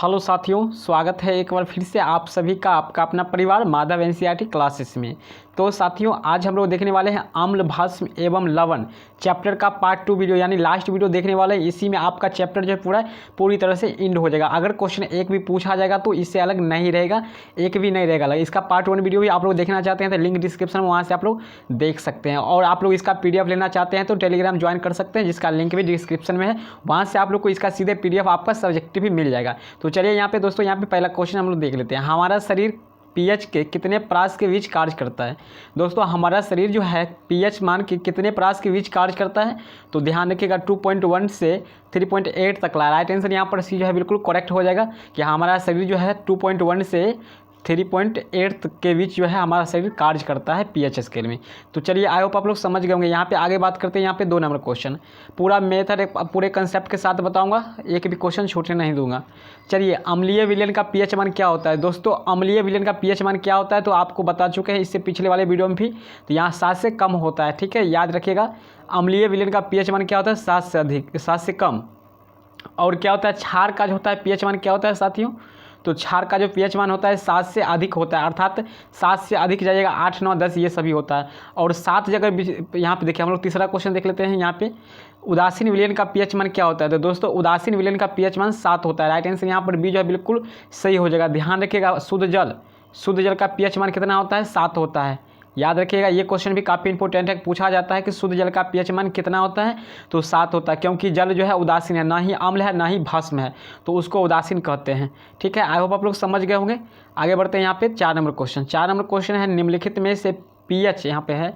Hello साथियों, स्वागत है एक बार फिर से आप सभी का आपका अपना परिवार माधव एनसीईआरटी क्लासेस में। तो साथियों, आज हम लोग देखने वाले हैं अम्ल भस्म एवं लवण चैप्टर का पार्ट 2 वीडियो यानी लास्ट वीडियो देखने वाले हैं। इसी में आपका चैप्टर जो है पूरी तरह से एंड हो जाएगा। अगर क्वेश्चन एक भी पूछा जाएगा तो इससे अलग नहीं रहेगा, एक भी नहीं रहेगा अलग। इसका पार्ट 1 वीडियो भी आप लोग देखना चाहते हैं तो लिंक डिस्क्रिप्शन में, वहाँ से आप लोग देख सकते हैं। और आप लोग इसका PDF लेना चाहते हैं तो टेलीग्राम ज्वाइन कर सकते हैं, जिसका लिंक भी डिस्क्रिप्शन में है। वहाँ से आप लोग को इसका सीधे PDF आपका सब्जेक्टिव भी मिल जाएगा। तो चलिए यहाँ पे दोस्तों, यहाँ पे पहला क्वेश्चन हम लोग देख लेते हैं। हमारा शरीर pH के कितने परास के बीच कार्य करता है? दोस्तों, हमारा शरीर जो है pH मान के कितने परास के बीच कार्य करता है? तो ध्यान रखिएगा 2.1 से 3.8 तक। राइट आंसर यहाँ पर सी जो है बिल्कुल करेक्ट हो जाएगा कि हमारा शरीर जो है 2.1 से 3.8 के बीच जो है हमारा शरीर कार्य करता है pH स्केल में। तो चलिए, आई होप आप लोग समझ गए होंगे। यहाँ पे आगे बात करते हैं। यहाँ पे 2 नंबर क्वेश्चन, पूरा मेथड पूरे कंसेप्ट के साथ बताऊंगा, एक भी क्वेश्चन छूटने नहीं दूंगा। चलिए, अम्लीय विलयन का pH मान क्या होता है? दोस्तों, अम्लीय विलयन का pH मान क्या होता है तो आपको बता चुके हैं इससे पिछले वाले वीडियो में भी। तो यहाँ 7 से कम होता है, ठीक है, याद रखिएगा। अम्लीय विलयन का pH मान क्या होता है? 7 से अधिक, 7 से कम। और क्या होता है? क्षार का जो होता है pH मान क्या होता है साथियों? तो क्षार का जो pH मान होता है 7 से अधिक होता है, अर्थात 7 से अधिक जाइएगा 8, 9, 10 ये सभी होता है। और 7 जगह यहाँ पे देखिए, हम लोग तीसरा क्वेश्चन देख लेते हैं। यहाँ पे उदासीन विलयन का pH मान क्या होता है? तो दोस्तों, उदासीन विलयन का pH मान 7 होता है। राइट आंसर यहाँ पर बी जो है बिल्कुल सही हो जाएगा। ध्यान रखिएगा, शुद्ध जल का pH मान कितना होता है? 7 होता है। याद रखिएगा, ये क्वेश्चन भी काफ़ी इंपॉर्टेंट है। पूछा जाता है कि शुद्ध जल का pH मान कितना होता है? तो 7 होता है, क्योंकि जल जो है उदासीन है, ना ही अम्ल है ना ही भस्म है, तो उसको उदासीन कहते हैं। ठीक है, आई होप आप लोग समझ गए होंगे। आगे बढ़ते हैं। यहाँ पे 4 नंबर क्वेश्चन। 4 नंबर क्वेश्चन है, निम्नलिखित में से pH यहाँ पे है,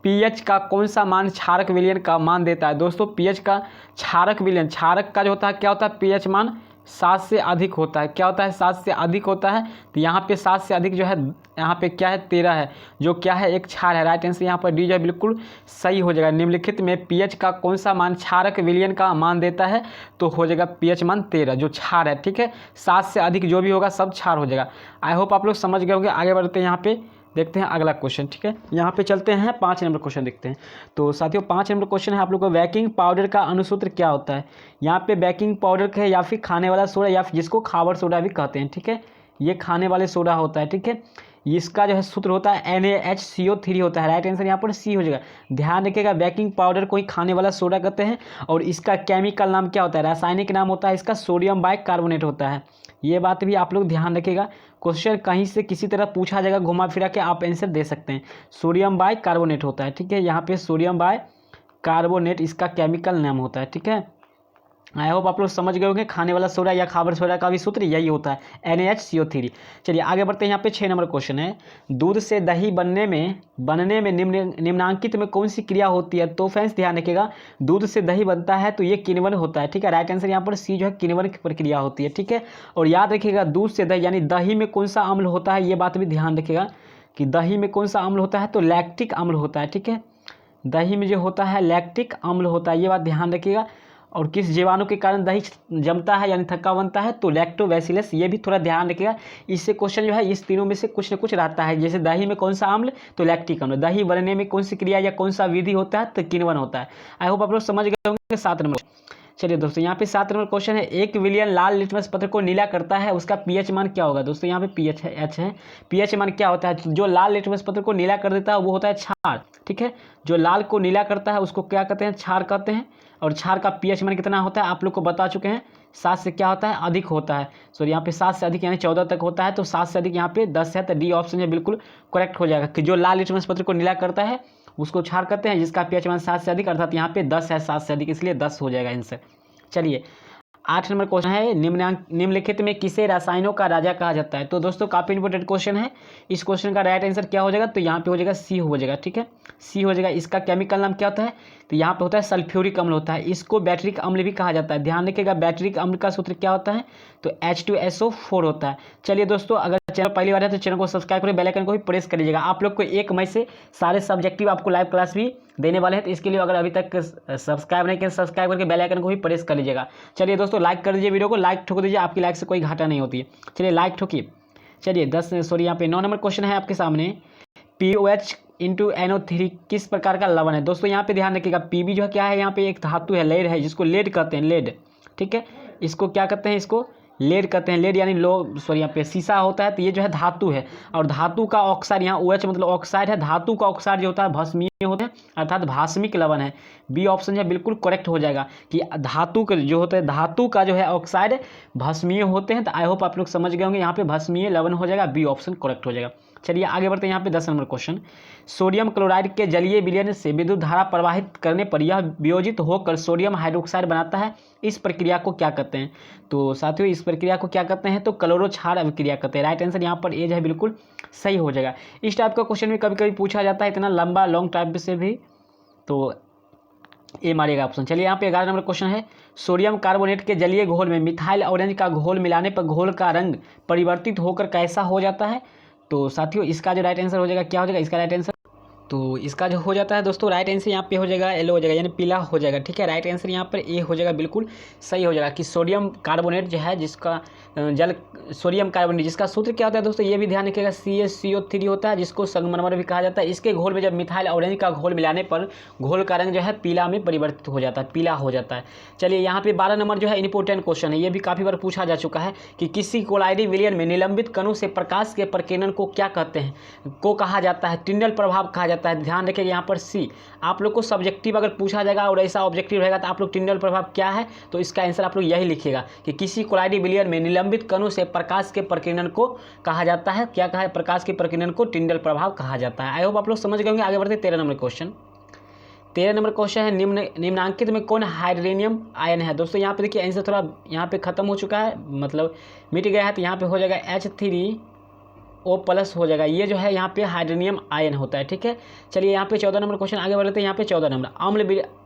pH का कौन सा मान क्षारक विलयन का मान देता है? दोस्तों, pH का क्षारक विलयन, क्षारक का जो होता है क्या होता है? pH मान 7 से अधिक होता है। क्या होता है? 7 से अधिक होता है। तो यहाँ पे 7 से अधिक जो है, यहाँ पे क्या है? 13 है, जो क्या है? एक क्षार है। राइट आंसर यहाँ पर डी जो है बिल्कुल सही हो जाएगा। निम्नलिखित में pH का कौन सा मान क्षारक विलयन का मान देता है? तो हो जाएगा pH मान 13, जो क्षार है। ठीक है, 7 से अधिक जो भी होगा सब क्षार हो जाएगा। आई होप आप लोग समझ गए होंगे। आगे बढ़ते हैं। यहाँ पे देखते हैं अगला क्वेश्चन। ठीक है, यहाँ पे चलते हैं 5 नंबर क्वेश्चन देखते हैं। तो साथियों, 5 नंबर क्वेश्चन है आप लोग को, बेकिंग पाउडर का अनुसूत्र क्या होता है? यहाँ पे बेकिंग पाउडर है या फिर खाने वाला सोडा, या फिर जिसको खाबर सोडा भी कहते हैं। ठीक है, ये खाने वाले सोडा होता है। ठीक है, इसका जो है सूत्र होता है NaHCO3 होता है। राइट आंसर यहाँ पर सी हो जाएगा। ध्यान रखिएगा, बेकिंग पाउडर को ही खाने वाला सोडा कहते हैं। और इसका केमिकल नाम क्या होता है? रासायनिक नाम होता है इसका सोडियम बाइकार्बोनेट होता है। ये बात भी आप लोग ध्यान रखिएगा, क्वेश्चन कहीं से किसी तरह पूछा जाएगा, घुमा फिरा के आप आंसर दे सकते हैं। सोडियम बाइकार्बोनेट होता है। ठीक है, यहाँ पे सोडियम बाइकार्बोनेट इसका केमिकल नाम होता है। ठीक है, आई होप आप लोग समझ गए होंगे। खाने वाला सोडा या खाबर सोडा का भी सूत्र यही होता है, NaHCO3। चलिए आगे बढ़ते हैं। यहाँ पे 6 नंबर क्वेश्चन है, दूध से दही बनने में निम्नांकित में कौन सी क्रिया होती है? तो फ्रेंड्स ध्यान रखिएगा, दूध से दही बनता है तो ये किण्वन होता है। ठीक है, राइट आंसर यहाँ पर सी जो है किण्वन की प्रक्रिया होती है। ठीक है, और याद रखिएगा, दूध से दही यानी दही में कौन सा अम्ल होता है, ये बात भी ध्यान रखिएगा कि दही में कौन सा अम्ल होता है? तो लैक्टिक अम्ल होता है। ठीक है, दही में जो होता है लैक्टिक अम्ल होता है, ये बात ध्यान रखिएगा। और किस जीवाणु के कारण दही जमता है यानी थक्का बनता है? तो लैक्टोबैसिलस, ये भी थोड़ा ध्यान रखिएगा। इससे क्वेश्चन जो है इस तीनों में से कुछ न कुछ रहता है। जैसे दही में कौन सा अम्ल? तो लैक्टिक अम्ल। दही बनने में कौन सी क्रिया या कौन सा विधि होता है? तो किण्वन होता है। आई होप आप लोग समझ गए होंगे। 7 नंबर। चलिए दोस्तों, यहाँ पे 7 नंबर क्वेश्चन है, 1 विलियन लाल लिटमस पत्र को नीला करता है, उसका pH मान क्या होगा? दोस्तों, यहाँ पे pH है, H है। pH मान क्या होता है? जो लाल लिटमस पत्र को नीला कर देता है वो होता है क्षार। ठीक है, जो लाल को नीला करता है उसको क्या कहते हैं? क्षार कहते हैं। और क्षार का pH मान कितना होता है आप लोग को बता चुके हैं, 7 से क्या होता है? अधिक होता है। सॉरी, यहाँ पे 7 से अधिक यानी 14 तक होता है। तो 7 से अधिक यहाँ पे 10 है, तो डी ऑप्शन में बिल्कुल करेक्ट हो जाएगा कि जो लाल लिटमस पत्र को नीला करता है उसको क्षार कहते हैं, जिसका pH मान 7 से अधिक, अर्थात यहाँ पे 10 है, 7 से अधिक, इसलिए 10 हो जाएगा आंसर। चलिए 8 नंबर क्वेश्चन है, निम्नलिखित में किसे रसायनों का राजा कहा जाता है? तो दोस्तों, काफ़ी इंपॉर्टेंट क्वेश्चन है। इस क्वेश्चन का राइट आंसर क्या हो जाएगा? तो यहाँ पे हो जाएगा सी हो जाएगा। ठीक है, सी हो जाएगा। इसका केमिकल नाम क्या होता है? तो यहाँ पे होता है सल्फ्यूरिक अम्ल होता है। इसको बैटरिक अम्ल भी कहा जाता है। ध्यान रखिएगा, बैटरिक अम्ल का सूत्र क्या होता है? तो H2SO4 होता है। चलिए दोस्तों, अगर चैनल पहली बार है तो चैनल को सब्सक्राइब करें, बेल आइकन को भी प्रेस कर लीजिएगा। आप लोग को 1 मई से सारे सब्जेक्टिव आपको लाइव क्लास भी देने वाले हैं, तो इसके लिए अगर अभी तक सब्सक्राइब नहीं किया, सब्सक्राइब करके बेल आइकन को भी प्रेस कर लीजिएगा। चलिए दोस्तों, लाइक कर दीजिए, वीडियो को लाइक ठोक दीजिए, आपकी लाइक से कोई घाटा नहीं होती है। चलिए लाइक ठोकिए। चलिए यहाँ पे 9 नंबर क्वेश्चन है आपके सामने, POH × NO3 किस प्रकार का लवण है? दोस्तों, यहाँ पे ध्यान रखिएगा, Pb जो है क्या है? यहाँ पे एक धातु है, लेड है, जिसको लेड कहते हैं, लेड। ठीक है, इसको क्या कहते हैं? इसको लेड कहते हैं। लेड यानी यहाँ पे शीशा होता है, तो ये जो है धातु है। और धातु का ऑक्साइड, यहाँ OH मतलब ऑक्साइड है। धातु का ऑक्साइड जो होता है भस्मीय होते हैं, अर्थात भास्मिक लवण है। बी ऑप्शन जो है बिल्कुल करेक्ट हो जाएगा कि धातु के जो होते हैं, धातु का जो है ऑक्साइड भस्मीय होते हैं। तो आई होप आप लोग समझ गए होंगे, यहाँ पे भस्मीय लवण हो जाएगा, बी ऑप्शन करेक्ट हो जाएगा। चलिए आगे बढ़ते हैं। यहाँ पे 10 नंबर क्वेश्चन, सोडियम क्लोराइड के जलीय विलयन से विद्युत धारा प्रवाहित करने पर यह वियोजित होकर सोडियम हाइड्रोक्साइड बनाता है। इस प्रक्रिया को क्या कहते हैं? तो साथियों इस प्रक्रिया को क्या कहते हैं? तो क्लोरो क्षार अभिक्रिया कहते हैं। राइट आंसर यहाँ पर ए जो है बिल्कुल सही हो जाएगा। इस टाइप का क्वेश्चन भी कभी कभी पूछा जाता है, इतना लंबा लॉन्ग टाइप से भी, तो ए मारिएगा ऑप्शन। चलिए यहाँ पे 11 नंबर क्वेश्चन है, सोडियम कार्बोनेट के जलीय घोल में मिथाइल ऑरेंज का घोल मिलाने पर घोल का रंग परिवर्तित होकर कैसा हो जाता है? तो साथियों इसका जो राइट आंसर हो जाएगा, क्या हो जाएगा इसका राइट आंसर? तो इसका जो हो जाता है दोस्तों राइट आंसर यहाँ पे हो जाएगा येलो हो जाएगा, यानी पीला हो जाएगा। ठीक है, राइट आंसर यहाँ पर ए हो जाएगा, बिल्कुल सही हो जाएगा कि सोडियम कार्बोनेट जो है जिसका सोडियम कार्बोनेट जिसका सूत्र क्या होता है दोस्तों, ये भी ध्यान रखिएगा, CaCO3 होता है, जिसको संगमरमर भी कहा जाता है। इसके घोल में जब मिथाइल ऑरेंज का घोल मिलाने पर घोल का रंग जो है पीला में परिवर्तित हो जाता है, पीला हो जाता है। चलिए यहाँ पे 12 नंबर जो है इंपॉर्टेंट क्वेश्चन है, ये भी काफ़ी बार पूछा जा चुका है कि किसी कोलाइडी विलयन में निलंबित कणों से प्रकाश के प्रकीर्णन को क्या कहते हैं, को कहा जाता है? टिंडल प्रभाव कहा जाता है। ध्यान रखिएगा यहाँ पर सी, आप लोग को सब्जेक्टिव अगर पूछा जाएगा और ऐसा ऑब्जेक्टिव रहेगा तो आप लोग टिंडल प्रभाव क्या है, तो इसका आंसर आप लोग यही लिखिएगा कि किसी कोलाइडी विलयन में निलंबित कणों से प्रकाश के प्रकीर्णन को कहा जाता है। क्या कहा है? प्रकाश के प्रकीर्णन को टिंडल प्रभाव कहा जाता है। आई होप आप लोग समझ गए होंगे। आगे बढ़ते 13 नंबर क्वेश्चन। 13 नंबर क्वेश्चन है, निम्नांकित में कौन हाइड्रोनियम आयन है? दोस्तों यहाँ पे देखिए आंसर थोड़ा यहाँ पे खत्म हो चुका है, मतलब मिट गया है, तो यहाँ पे हो जाएगा H3O+ हो जाएगा। ये जो है यहाँ पे हाइड्रोनियम आयन होता है। ठीक है, चलिए यहाँ पे 14 नंबर क्वेश्चन आगे बढ़ते हैं। यहाँ पे 14 नंबर,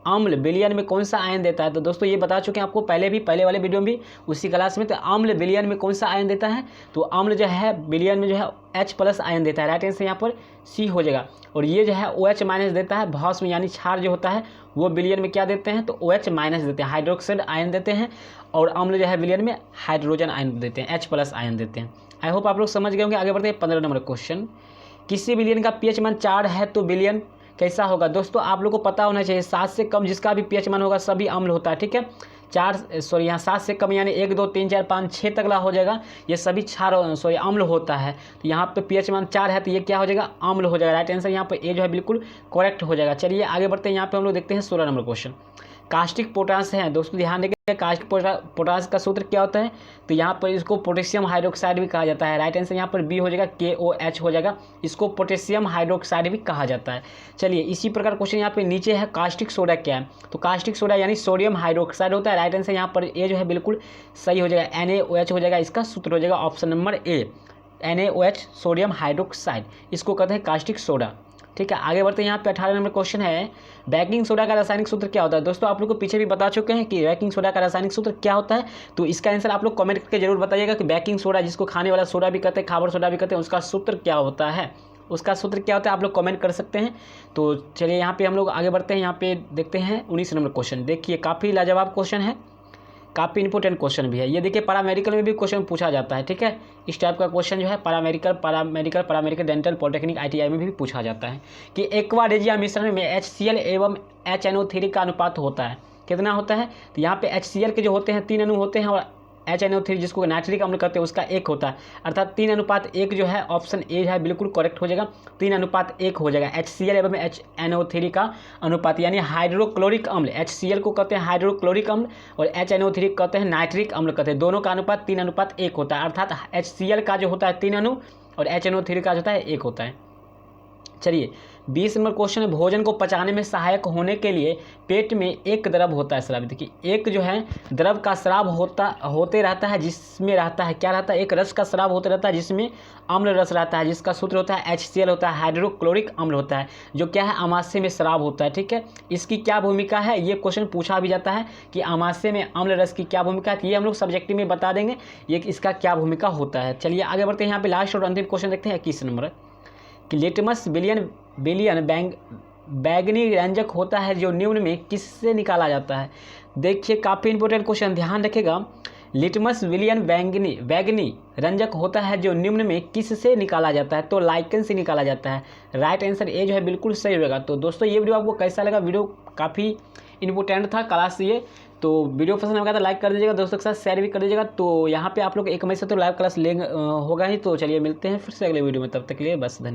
अम्ल विलयन में कौन सा आयन देता है? तो दोस्तों ये बता चुके हैं आपको पहले वाले वीडियो में भी, उसी क्लास में। तो अम्ल विलयन में कौन सा आयन देता है? तो अम्ल जो है विलयन में जो है H+ आयन देता है। राइट आंसर यहाँ पर सी हो जाएगा। और ये जो है OH- देता है, भस्म यानी क्षार जो होता है वो विलयन में क्या देते हैं? तो OH- देते हैं, हाइड्रोक्साइड आयन देते हैं। और अम्ल जो है विलयन में हाइड्रोजन आयन देते हैं, H+ आयन देते हैं। आई होप आप लोग समझ गए होंगे। आगे बढ़ते हैं 15 नंबर क्वेश्चन, किसी विलयन का pH मान 4 है तो विलयन कैसा होगा? दोस्तों आप लोग को पता होना चाहिए 7 से कम जिसका भी pH मान होगा सभी अम्ल होता है। ठीक है, 7 से कम यानी 1 2 3 4 5 6 तकला हो जाएगा, ये सभी क्षार अम्ल होता है। तो यहाँ पे pH मान 4 है तो ये क्या हो जाएगा? अम्ल हो जाएगा। राइट आंसर यहाँ पे ए जो है बिल्कुल करेक्ट हो जाएगा। चलिए आगे बढ़ते हैं। यहाँ पे हम लोग देखते हैं 16 नंबर क्वेश्चन, कास्टिक पोटास है। दोस्तों ध्यान रखिए, कास्टिक पोटास का सूत्र क्या होता है? तो यहाँ पर इसको पोटेशियम हाइड्रोक्साइड भी कहा जाता है। राइट आंसर यहाँ पर बी हो जाएगा, KOH हो जाएगा, इसको पोटेशियम हाइड्रोक्साइड भी कहा जाता है। चलिए इसी प्रकार क्वेश्चन यहाँ पे नीचे है, कास्टिक सोडा क्या है? तो कास्टिक सोडा यानी सोडियम हाइड्रोक्साइड होता है। राइट आंसर यहाँ पर ए जो है बिल्कुल सही हो जाएगा, NaOH हो जाएगा, इसका सूत्र हो जाएगा option number A, NaOH sodium hydroxide, इसको कहते हैं कास्टिक सोडा। ठीक है, आगे बढ़ते हैं। यहाँ पे 18 नंबर क्वेश्चन है, बेकिंग सोडा का रासायनिक सूत्र क्या होता है? दोस्तों आप लोग को पीछे भी बता चुके हैं कि बेकिंग सोडा का रासायनिक सूत्र क्या होता है। तो इसका आंसर आप लोग कमेंट करके जरूर बताइएगा कि बेकिंग सोडा, जिसको खाने वाला सोडा भी कहते हैं, खाबर सोडा भी कहते हैं, उसका सूत्र क्या होता है? उसका सूत्र क्या होता है आप लोग कमेंट कर सकते हैं। तो चलिए यहाँ पे हम लोग आगे बढ़ते हैं। यहाँ पे देखते हैं 19 नंबर क्वेश्चन। देखिए काफ़ी लाजवाब क्वेश्चन है, काफ़ी इंपॉर्टेंट क्वेश्चन भी है ये। देखिए पैरामेडिकल में भी क्वेश्चन पूछा जाता है। ठीक है, इस टाइप का क्वेश्चन जो है पैरामेडिकल डेंटल पॉलिटेक्निक ITI में भी पूछा जाता है कि एक्वा रेजिया मिश्रण में HCl एवं HNO3 का अनुपात होता है, कितना होता है? तो यहाँ पे HCl के जो होते हैं 3 अणु होते हैं, और HNO3 जिसको नाइट्रिक अम्ल कहते हैं उसका 1 होता है, अर्थात 3:1 जो है ऑप्शन ए है बिल्कुल करेक्ट हो जाएगा, 3:1 हो जाएगा। HCl एवं HNO3 का अनुपात यानी हाइड्रोक्लोरिक अम्ल, HCl को कहते हैं हाइड्रोक्लोरिक अम्ल और HNO3 कहते हैं नाइट्रिक अम्ल कहते हैं, दोनों का अनुपात 3:1 होता है। अर्थात HCl का जो होता है 3 अणु और HNO3 का जो होता है 1 होता है। चलिए 20 नंबर क्वेश्चन है, भोजन को पचाने में सहायक होने के लिए पेट में एक द्रव होता है स्राव। देखिए एक जो है द्रव का स्राव होते रहता है, जिसमें रहता है क्या रहता है? एक रस का स्राव होते रहता है जिसमें अम्ल रस रहता है, जिसका सूत्र होता है HCl होता है, हाइड्रोक्लोरिक अम्ल होता है, जो क्या है अमाशय में स्राव होता है। ठीक है, इसकी क्या भूमिका है? ये क्वेश्चन पूछा भी जाता है कि अमाशय में अम्ल रस की क्या भूमिका है, ये हम लोग सब्जेक्टिव में बता देंगे ये इसका क्या भूमिका होता है। चलिए आगे बढ़ते हैं। यहाँ पे लास्ट और अंतिम क्वेश्चन देखते हैं 21 नंबर कि लिटमस विलयन बैंगनी रंजक होता है जो निम्न में किससे निकाला जाता है? देखिए काफ़ी इंपॉर्टेंट क्वेश्चन, ध्यान रखिएगा। लिटमस विलयन बैंगनी रंजक होता है जो निम्न में किससे निकाला जाता है? तो लाइकन से निकाला जाता है। राइट आंसर ए जो है बिल्कुल सही होगा। तो दोस्तों ये वीडियो आपको कैसा लगा? वीडियो काफ़ी इंपॉर्टेंट था क्लास ये, तो वीडियो पसंद लगा तो लाइक कर दीजिएगा, दोस्तों के साथ शेयर भी कर दीजिएगा। तो यहाँ पे आप लोग 1 मई से तो लाइव क्लास लेंगे होगा ही। तो चलिए मिलते हैं फिर से अगले वीडियो में, तब तक के लिए बस धन्यवाद।